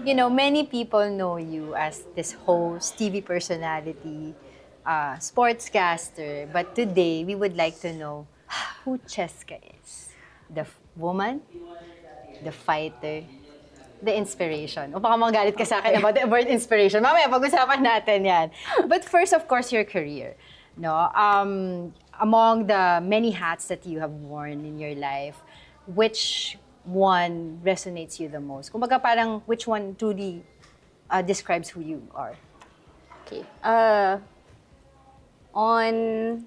You know, many people know you as this host, TV personality, sportscaster. But today, we would like to know who Chesca is. The woman, the fighter, the inspiration. O baka magalit ka sa akin about the word inspiration. Mamaya, pag-usapan natin yan. But first, of course, your career. No? Among the many hats that you have worn in your life, which one resonates you the most? Kumbaga parang which one truly describes who you are? Okay. On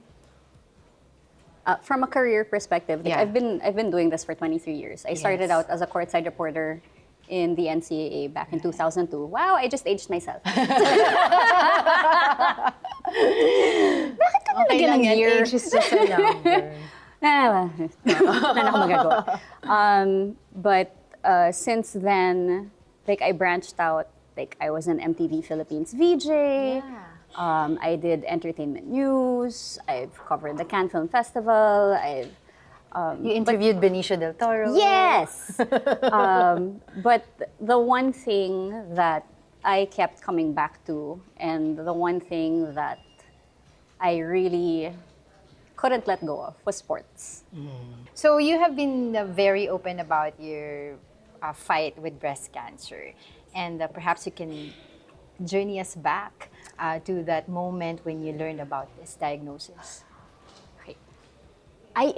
from a career perspective, like Yeah. I've been doing this for 23 years. I started Yes. out as a courtside reporter in the NCAA back in 2002. Wow, I just aged myself. Bakit ka Okay nalagyan lang ng yan, year? age is just a number. Wala na ako magagawa. But since then, like I branched out. Like I was an MTV Philippines VJ. Yeah. I did entertainment news. I've covered the Cannes Film Festival. You interviewed Benicio del Toro. Yes. But the one thing that I kept coming back to, and the one thing that I really couldn't let go of, was sports. So you have been very open about your fight with breast cancer. And perhaps you can journey us back to that moment when you learned about this diagnosis. Okay. I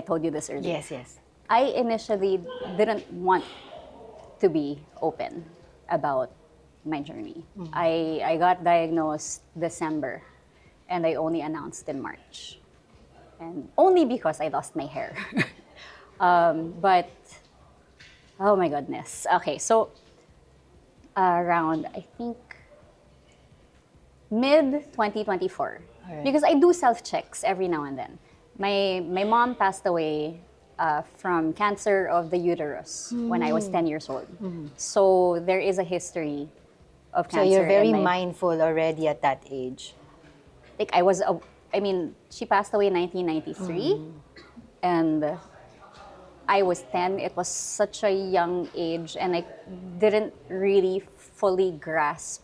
told you this earlier. Yes, yes. I initially didn't want to be open about my journey. I got diagnosed December, and I only announced in March. And only because I lost my hair. But, oh my goodness. Okay, so around, I think, mid-2024. Alright. Because I do self-checks every now and then. My mom passed away from cancer of the uterus when I was 10 years old. So there is a history of So cancer. you're very in my- mindful already at that age. Like she passed away in 1993, and I was 10. It was such a young age, and I didn't really fully grasp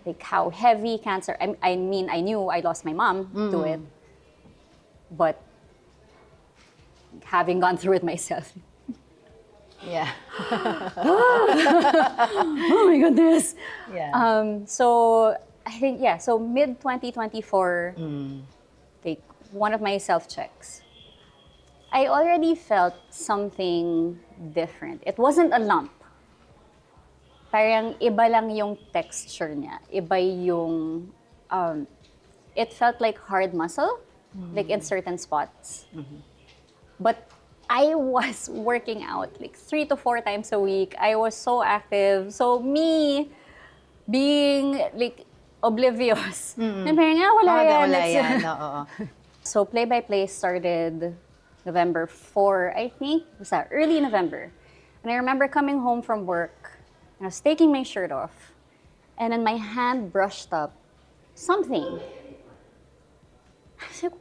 like how heavy cancer. I mean, I knew I lost my mom to it, but having gone through it myself, Yeah. oh my goodness. Yeah. So I think so mid 2024, like one of my self checks, I already felt something different. It wasn't a lump. Parang iba lang yung texture niya. Iba yung, it felt like hard muscle, like in certain spots. But I was working out like 3 to 4 times a week. I was so active. So me being like oblivious. Na parang, wala yan. Wala Let's- yan. Oo. So play-by-play started November 4, I think. Basta early November. And I remember coming home from work, and I was taking my shirt off, and then my hand brushed up something. I was like,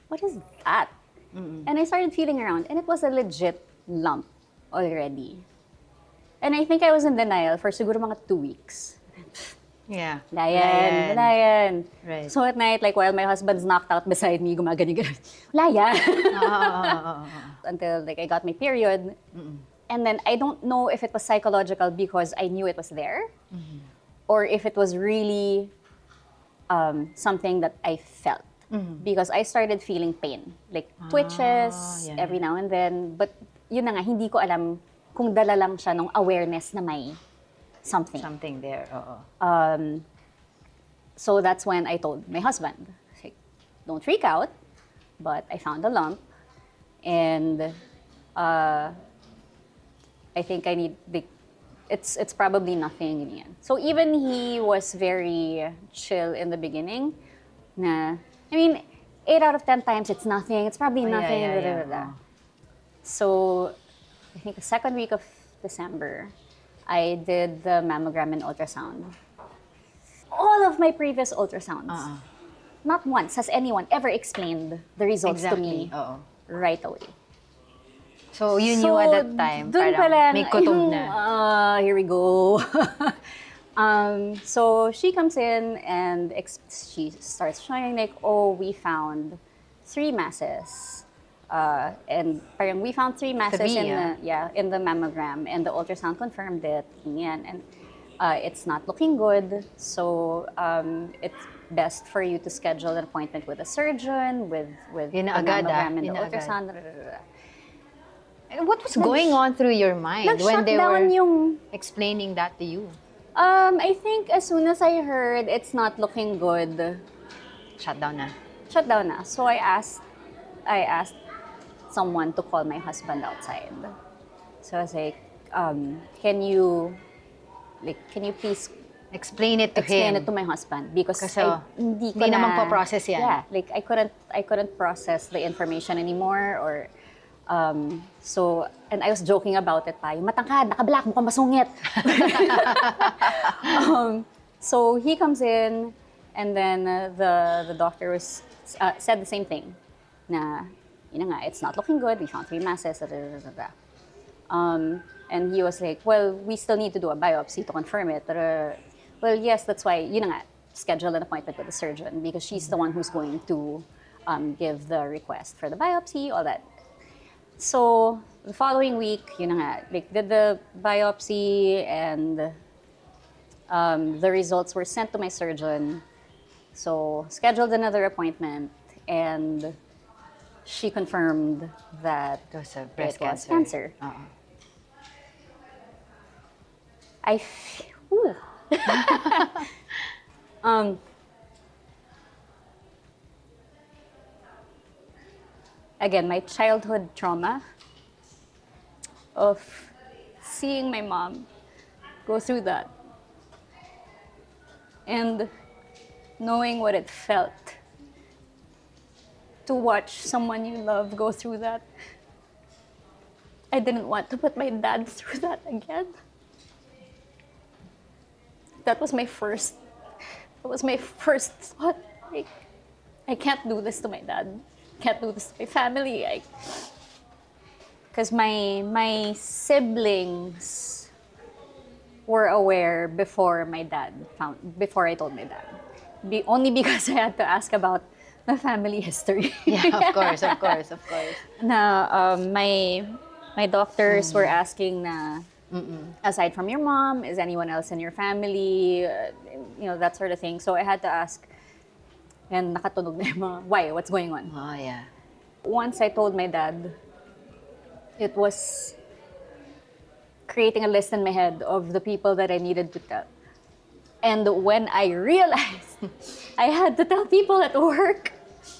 what is that? And I started feeling around, and it was a legit lump already. And I think I was in denial for siguro mga 2 weeks. Yeah. Wala yan. Right. So at night, like while my husband's knocked out beside me, gumagani-gani. Wala yan. Until like I got my period. And then I don't know if it was psychological because I knew it was there, or if it was really something that I felt. Because I started feeling pain, like twitches yeah. every now and then. But yun na nga, hindi ko alam kung dala lang siya ng awareness na may something. Something there. Oo. So that's when I told my husband, like, don't freak out, but I found a lump, and I think I need it's probably nothing in yan. So even he was very chill in the beginning. Na, I mean, 8 out of 10 times it's nothing. It's probably nothing. Yeah. blah, blah, blah. So I think the second week of December, I did the mammogram and ultrasound. All of my previous ultrasounds, not once has anyone ever explained the results to me Exactly. Oo. right away. So, you knew at that time, dun parang pa lang, may kutob yung, na. here we go. So she comes in and she starts showing like, oh, we found 3 masses. And parang we found 3 masses 3, in the mammogram, and the ultrasound confirmed it. Yan. And it's not looking good. So it's best for you to schedule an appointment with a surgeon, with Yun the na agad, mammogram and Yun the na agad. ultrasound. And what was going on through your mind when they were Nag-shutdown yung explaining that to you? I think as soon as I heard it's not looking good, Shut down na. shut down na. So I asked someone to call my husband outside. So I was like, can you please Explain it to explain him. it to my husband, because Kasi hindi ko hindi na na magpo-process yan. Yeah, like I couldn't process the information anymore, or so, and I was joking about it pa. Yung matangkad, naka-black, mukhang masungit. So he comes in, and then the doctor said the same thing. Na, yun na nga, it's not looking good. We found 3 masses. And he was like, well, we still need to do a biopsy to confirm it. Well, yes, that's why, yun na nga, schedule an appointment with the surgeon, because she's the one who's going to give the request for the biopsy, all that. So, the following week, yun na nga, like, did the biopsy, and the results were sent to my surgeon. So, scheduled another appointment, and she confirmed that It was a it breast was cancer. cancer. Ooh. Again, my childhood trauma of seeing my mom go through that, and knowing what it felt to watch someone you love go through that. I didn't want to put my dad through that again. That was my first thought. Like, I can't do this to my dad. Can't do this to my family. Because my siblings were aware before I told my dad. Only because I had to ask about my family history. Yeah, of course. Na my doctors were asking na, aside from your mom, is anyone else in your family? That sort of thing. So I had to ask, and nakatunog na yung mga, why? What's going on? Oh, yeah. Once I told my dad, it was creating a list in my head of the people that I needed to tell. And when I realized I had to tell people at work,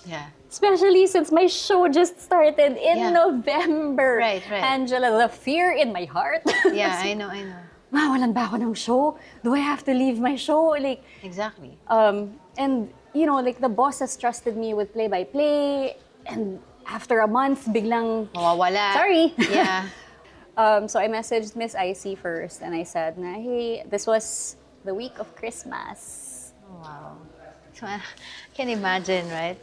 Yeah. especially since my show just started in Yeah. November. Right. Angela, the fear in my heart. Yeah, I know. Mawalan ba ako ng show? Do I have to leave my show? Like, Exactly. and like the boss has trusted me with play-by-play, and after a month, biglang, Mawawala. sorry. Yeah. So I messaged Miss Icy first, and I said, na, hey, this was the week of Christmas. Wow. So, I can imagine, right?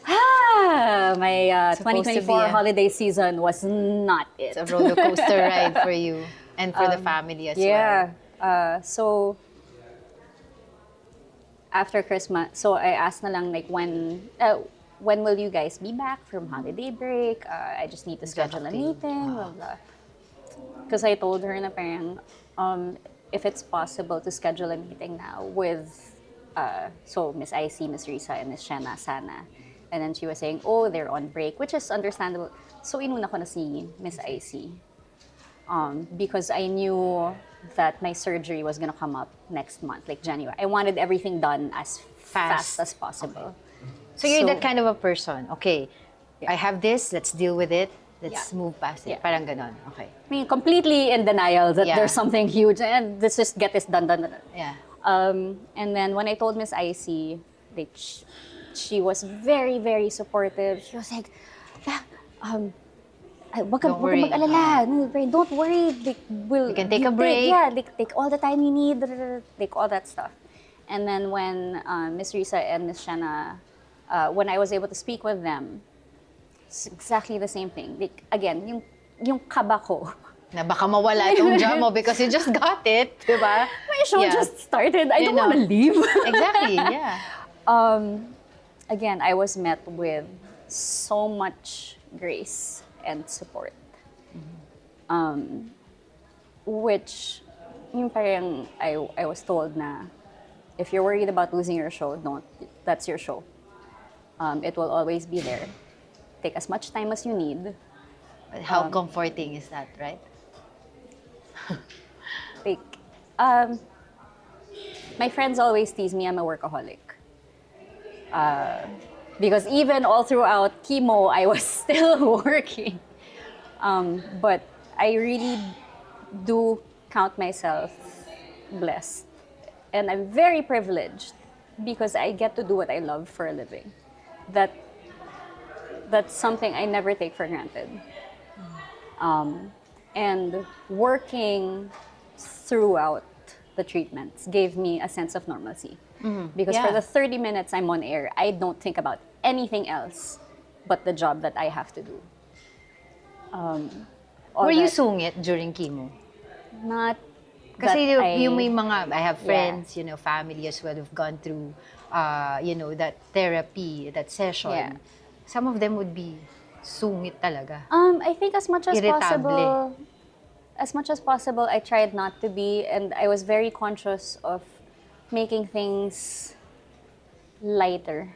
My Supposed to be 2024 holiday season was not it. It's a roller coaster ride for you and for the family as well. Yeah. So after Christmas, so I asked na lang like when will you guys be back from holiday break? I just need to schedule a Exactly. meeting, blah blah. Because I told her na parang if it's possible to schedule a meeting now with so Miss IC, Miss Risa, and Miss Shana sana. And then she was saying, oh, they're on break, which is understandable. So inuna ko na si Miss IC. Because I knew that my surgery was gonna come up next month, like January. I wanted everything done as fast as possible. So you're So- that kind of a person. Okay, I have this, let's deal with it. Let's Yeah. move past it. Yeah. Parang ganon. Okay. I mean, completely in denial that Yeah. there's something huge, and let's just get this done. Yeah. And then when I told Miss IC, like, she was very, very supportive. She was like, wag kang Don't worry. mag-alala. No, don't worry. Like, You can take a break. Take all the time you need. Like, all that stuff. And then when Miss Risa and Miss Shana, when I was able to speak with them, it's exactly the same thing. Like, again, yung yung kaba ko. Na baka mawala itong job mo because you just got it, di ba? My show Yeah. just started. I You don't want to know. leave. Exactly, yeah. Again, I was met with so much grace and support. Which, yung parang I was told na, if you're worried about losing your show, don't. That's your show. It will always be there. Take as much time as you need. But how comforting is that, right? Like, my friends always tease me I'm a workaholic. Because even all throughout chemo, I was still working. But I really do count myself blessed. And I'm very privileged because I get to do what I love for a living. That's something I never take for granted. And working throughout the treatments gave me a sense of normalcy. Because for Yeah. the 30 minutes I'm on air, I don't think about anything else but the job that I have to do. Were you sungit during chemo? Not Kasi that yung may mga, I have friends, family as well who've gone through, that therapy, that session. Yeah. Some of them would be sungit talaga. I think as much as Irritable. possible, I tried not to be, and I was very conscious of making things lighter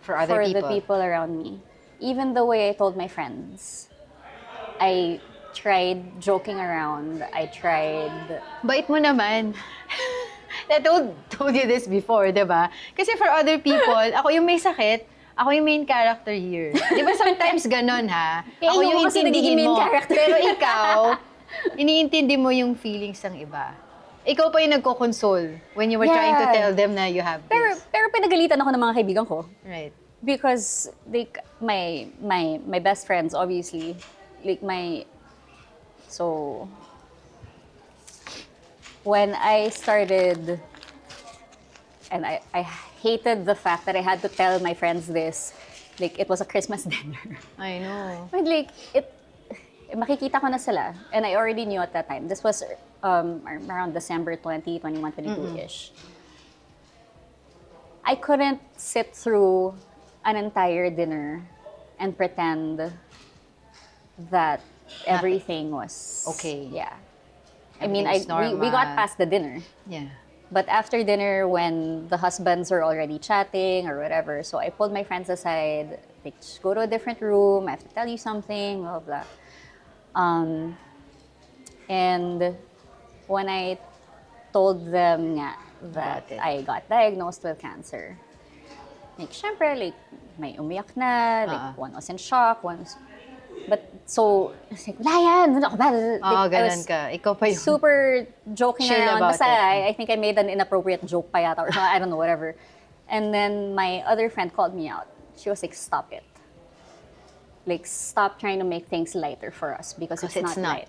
For other for people. the people around me. Even the way I told my friends, I tried joking around. I tried. Bait mo naman. I told you this before, di ba? Kasi for other people, ako yung may sakit, ako yung main character here. Di ba sometimes ganon, ha? Eh, Ako ikaw yung kasi nagiging intindihin main mo. character. Pero ikaw, iniintindi mo yung feelings ng iba. Ikaw pa yung nagko-console when you were trying to Yeah. tell them na you have this. Pero pinagalitan ako ng mga kaibigan ko. Right. Because my best friends, obviously, so when I started, and I hated the fact that I had to tell my friends this, like it was a Christmas dinner. I know. But like makikita ko na sila, and I already knew at that time. This was around December 20, 21, 22-ish. I couldn't sit through an entire dinner and pretend that everything was Okay. Yeah. I mean, Everything's we got normal. past the dinner. Yeah. But after dinner, when the husbands were already chatting or whatever, so I pulled my friends aside, like, just go to a different room, I have to tell you something, blah, blah. And when I told them nga that About it. I got diagnosed with cancer, like, syempre, like, may umiyak na, like, one was in shock, but so, it's like, wala yan, ano ako ba? Like, I Ganun was ka. Ikaw pa yung... super joking Chill around. about Basta, it. I think I made an inappropriate joke pa yata, or I don't know, whatever. And then my other friend called me out. She was like, stop it. Like, stop trying to make things lighter for us because it's not light.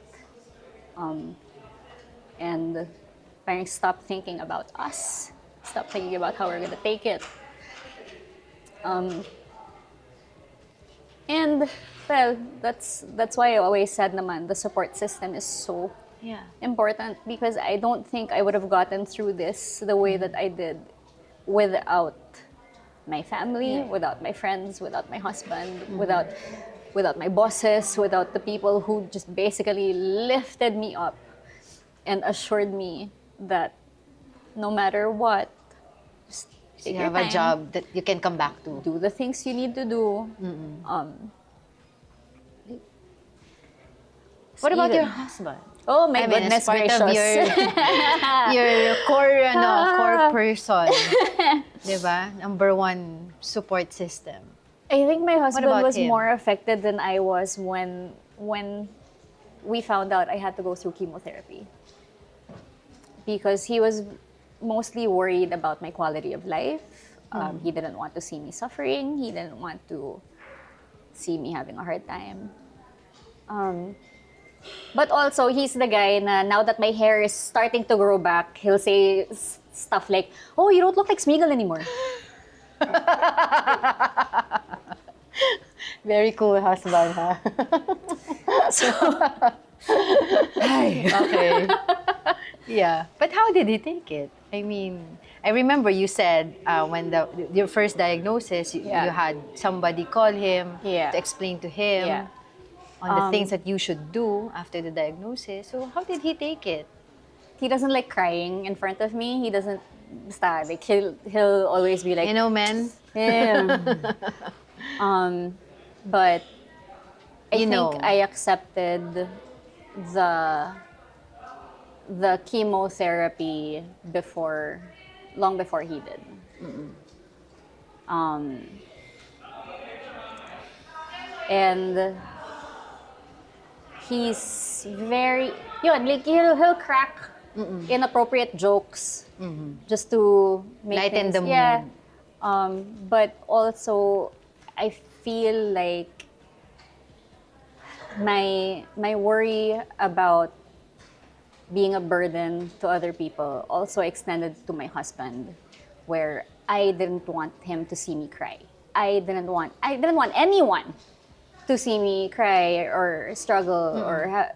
And parang stop thinking about us. Stop thinking about how we're gonna take it. And, well, that's why I always said naman, the support system is so Yeah. important because I don't think I would have gotten through this the way that I did without my family, without my friends, without my husband, without my bosses, without the people who just basically lifted me up and assured me that no matter what, just take You your have a time, job that you can come back to. do the things you need to do. What about even- your husband? Oh my I mean, goodness as part gracious. of your core person. Diba? Number one support system. I think my husband about was him? more affected than I was when we found out I had to go through chemotherapy. Because he was mostly worried about my quality of life. He didn't want to see me suffering. He didn't want to see me having a hard time. But also, he's the guy na now that my hair is starting to grow back, he'll say stuff like, oh, you don't look like Smeagol anymore. Very cool husband, ha? So, Okay. Yeah. But how did he take it? I mean, I remember you said when your first diagnosis, you Yeah. had somebody call him Yeah. to explain to him Yeah. on the things that you should do after the diagnosis. So how did he take it? he doesn't like crying in front of me. He doesn't, basta, like, he'll always be like, You know, men. but I You think know. I accepted the the chemotherapy long before he did. And he's very, yun, like he'll crack inappropriate jokes just to make Lighten things, the mood. yeah. But also, I feel like my worry about being a burden to other people also extended to my husband, where I didn't want him to see me cry. I didn't want anyone to see me cry or struggle or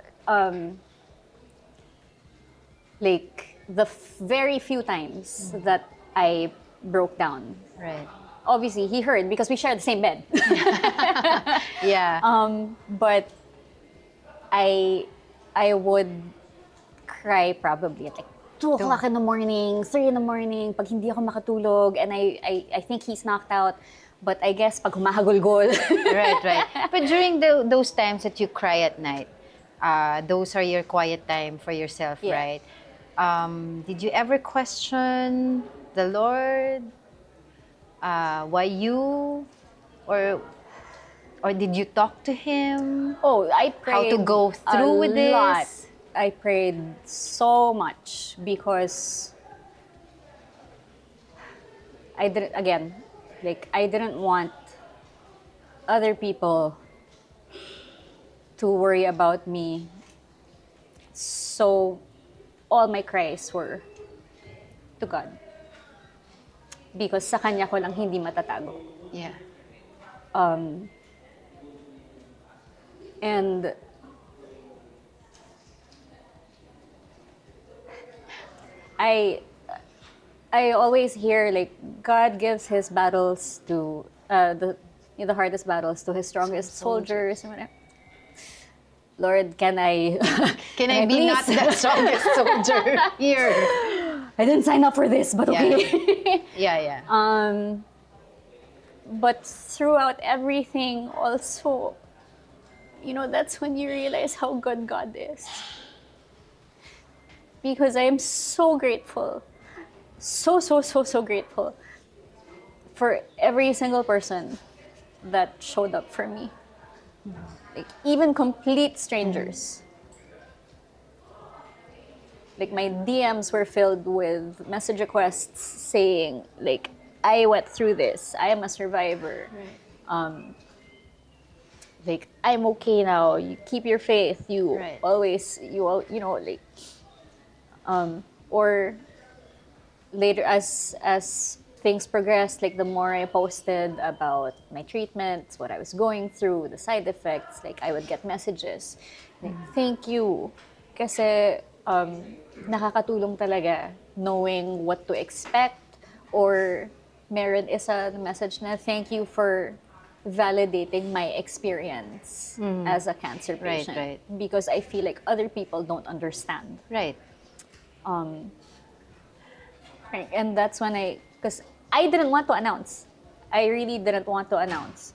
like the very few times that I broke down. Right. Obviously, he heard because we share the same bed. Yeah. But I would cry probably at like 2 o'clock in the morning, 3 in the morning, pag hindi ako makatulog, and I think he's knocked out. But I guess pag humahagulgol. Right. But during those times that you cry at night, those are your quiet time for yourself, Yeah. right? Did you ever question the Lord? Why you? Or did you talk to Him? Oh, I How prayed to go through with a lot. this? I prayed so much because I didn't want other people to worry about me. So all my cries were to God. Because sa Kanya ko lang hindi matatago. Yeah. And I always hear like God gives His battles to the hardest battles to His strongest soldiers. Lord, can I Can I be please? not the strongest soldier here? I didn't sign up for this, but okay. Yeah. But throughout everything, also, that's when you realize how good God is. Because I am so grateful, so grateful for every single person that showed up for me. Like, even complete strangers. Like, my DMs were filled with message requests saying, like, I went through this. I am a survivor. Right. Like, I'm okay now. You keep your faith. You Right. always, like, or later as things progressed, like the more I posted about my treatments, what I was going through, the side effects, like I would get messages, like, thank you. Kasi nakakatulong talaga knowing what to expect, or meron isa message na thank you for validating my experience as a cancer patient. Right. Because I feel like other people don't understand. Right. And that's when because I didn't want to announce. I really didn't want to announce.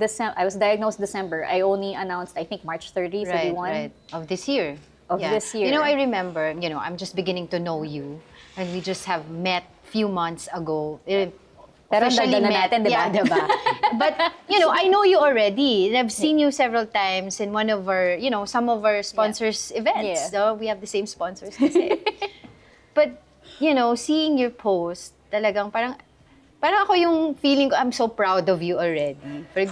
I was diagnosed December. I only announced, I think, March 30, 31. Right. Of this year. This year. I remember, I'm just beginning to know you. And we just have met few months ago. Pero Officially dagdagan na met. natin, di ba? Yeah, diba? But, I know you already. And I've seen you several times in one of our, some of our sponsors' events. Yeah. So we have the same sponsors kasi. But, seeing your post, talagang parang ako yung feeling ko, I'm so proud of you already for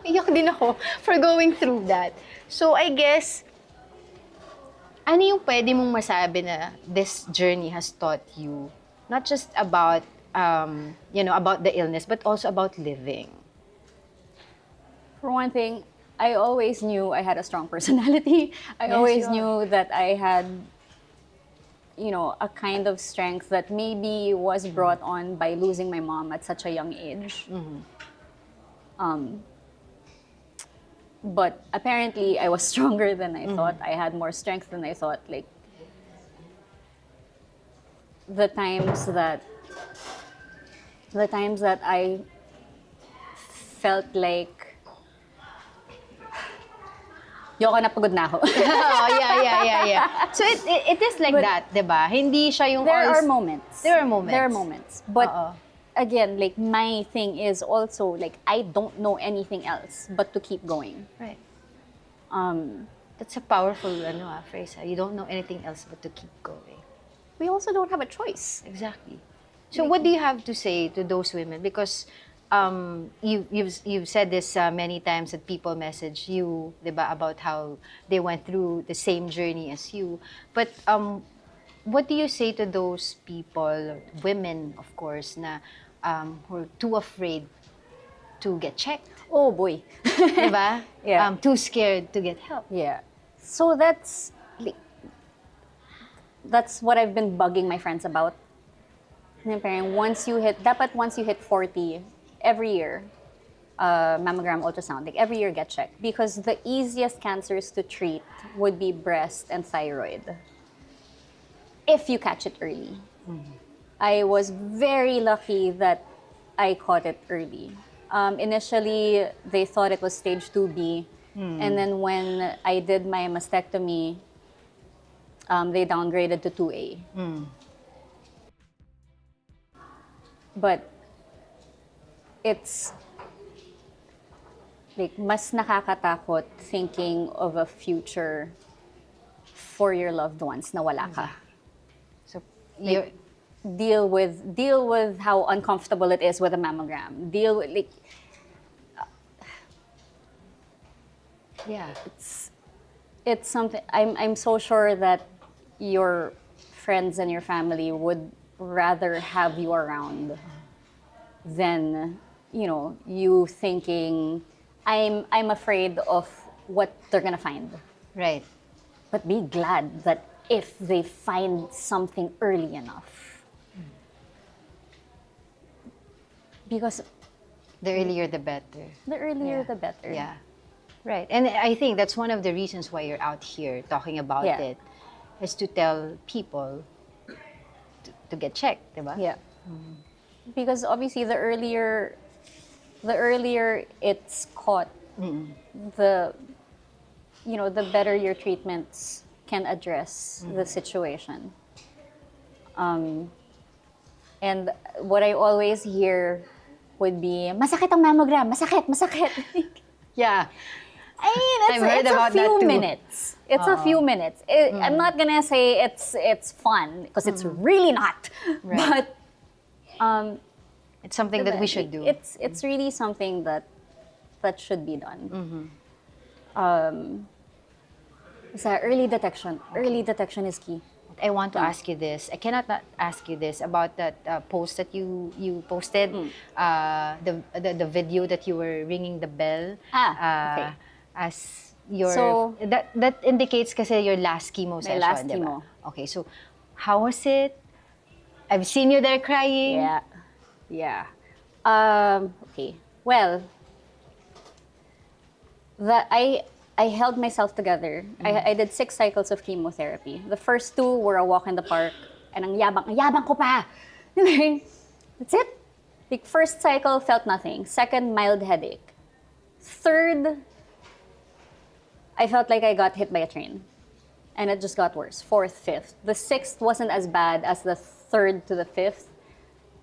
iyak din ako for going through that. So I guess, ano yung pwede mong masabi na this journey has taught you? Not just about, about the illness, but also about living. For one thing, I always knew I had a strong personality. I Yes, always you are. knew that I had, a kind of strength that maybe was brought on by losing my mom at such a young age. But apparently, I was stronger than I thought. I had more strength than I thought. Like, the times that I felt like yoko na, pagod na ako. Oh, yeah. So it is like But that, 'di ba? Hindi siya yung There all... are moments. There are moments. There are moments. But Oo. again, like my thing is also like I don't know anything else but to keep going. Right. Um, That's a powerful phrase. You don't know anything else but to keep going. we also don't have a choice. Exactly. So what do you have to say to those women? Because you've said this many times that people message you, diba, about how they went through the same journey as you. But what do you say to those people, women of course, na who are too afraid to get checked, Oh boy. diba? Yeah. Too scared to get help. Yeah. So that's what I've been bugging my friends about. Parang once you hit 40, every year, mammogram, ultrasound, like every year get checked. Because the easiest cancers to treat would be breast and thyroid. If you catch it early. I was very lucky that I caught it early. Initially, they thought it was stage 2B. And then when I did my mastectomy, they downgraded to 2A. But it's like mas nakakatakot thinking of a future for your loved ones na wala ka. So Like, deal with how uncomfortable it is with a mammogram. Deal with yeah. it's something I'm so sure that your friends and your family would rather have you around than you thinking I'm afraid of what they're gonna find. Right. But be glad that if they find something early enough, because The earlier the better. the earlier Yeah. the better. Yeah. Right. And I think that's one of the reasons why you're out here talking about Yeah. it, is to tell people to get checked, diba? Yeah. Because obviously the earlier it's caught, the better your treatments can address the situation. And what I always hear would be, masakit ang mammogram, masakit. Yeah. I mean, I've heard it's about a few that too. minutes. It's a few minutes. I'm not gonna say it's fun, because it's really not. Right. But It's something that we should do. It's really something that should be done. So early detection. Early detection is key. I want to ask you this. I cannot not ask you this about that post that you posted, the video that you were ringing the bell. Okay. As your So- that indicates kasi your last chemo session, last diba? chemo. Okay, so how was it? I've seen you there crying. Yeah. Okay. Well, I held myself together. I did 6 cycles of chemotherapy. The first 2 were a walk in the park, and ang yabang ko pa. That's it. The first cycle felt nothing. Second, mild headache. Third, I felt like I got hit by a train. And it just got worse. Fourth, fifth. The sixth wasn't as bad as the third to the fifth,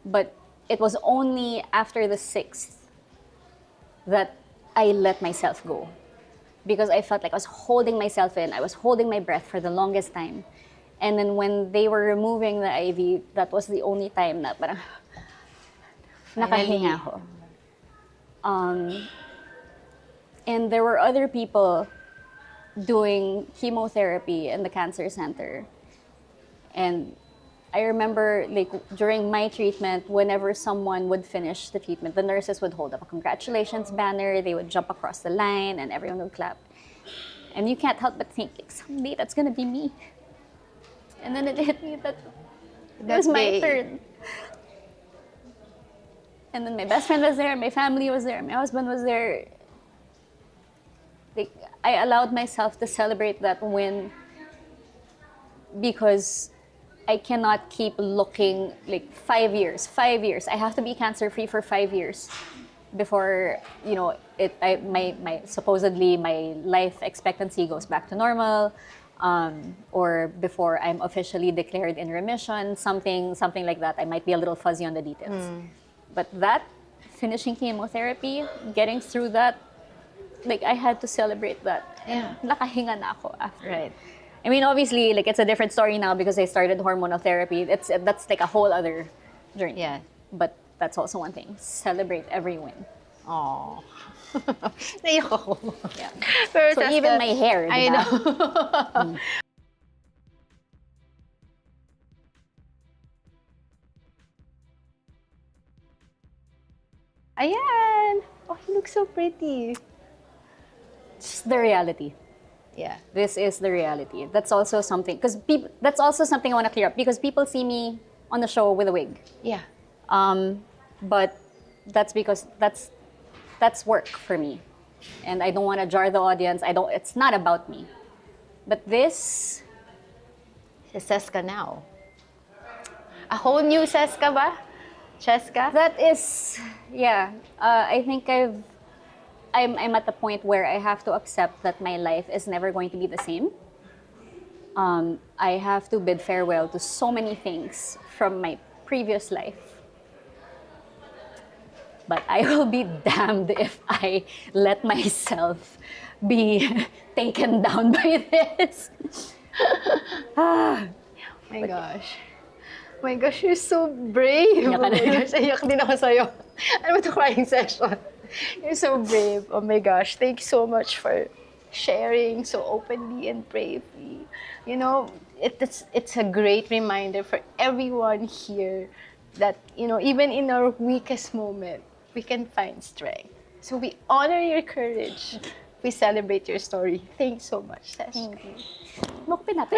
but it was only after the sixth that I let myself go. Because I felt like I was holding myself in. I was holding my breath for the longest time. And then when they were removing the IV, that was the only time na parang nakahinga ako. And there were other people doing chemotherapy in the cancer center. And I remember like during my treatment, whenever someone would finish the treatment, the nurses would hold up a congratulations banner, they would jump across the line and everyone would clap. And you can't help but think, like, someday that's gonna be me. And then it hit me that it was my turn. And then my best friend was there, my family was there, my husband was there. Like, I allowed myself to celebrate that win because I cannot keep looking like 5 years. I have to be cancer-free for 5 years before, you know, my supposedly my life expectancy goes back to normal, or before I'm officially declared in remission, something like that. I might be a little fuzzy on the details. But that, finishing chemotherapy, getting through that, like, I had to celebrate that. Yeah. Nakahinga na ako after. Right. I mean, obviously, like, it's a different story now because I started hormonal therapy. That's like a whole other journey. Yeah. But that's also one thing. Celebrate every win. Aww. Naiyak ako. Yeah. Pero So Cesca, even my hair, I diba? know. Ayan! Oh, you look so pretty. It's the reality. Yeah. This is the reality. That's also something, because that's also something I want to clear up, because people see me on the show with a wig. Yeah. But that's because that's work for me. And I don't want to jar the audience. It's not about me. But this, Cesca now. A whole new Cesca ba? Chesca? that is, yeah. I think I'm at the point where I have to accept that my life is never going to be the same. I have to bid farewell to so many things from my previous life. But I will be damned if I let myself be taken down by this. My gosh. Oh my gosh, you're so brave. Iyak ka Oh my na. gosh, iyak din ako sa'yo. Ano ba ito, crying session? You're so brave. Oh my gosh, thank you so much for sharing so openly and bravely. You know, it's a great reminder for everyone here that, you know, even in our weakest moment, we can find strength. So we honor your courage. We celebrate your story. Thanks so much, Cesca. Thank you. Look, pinatay.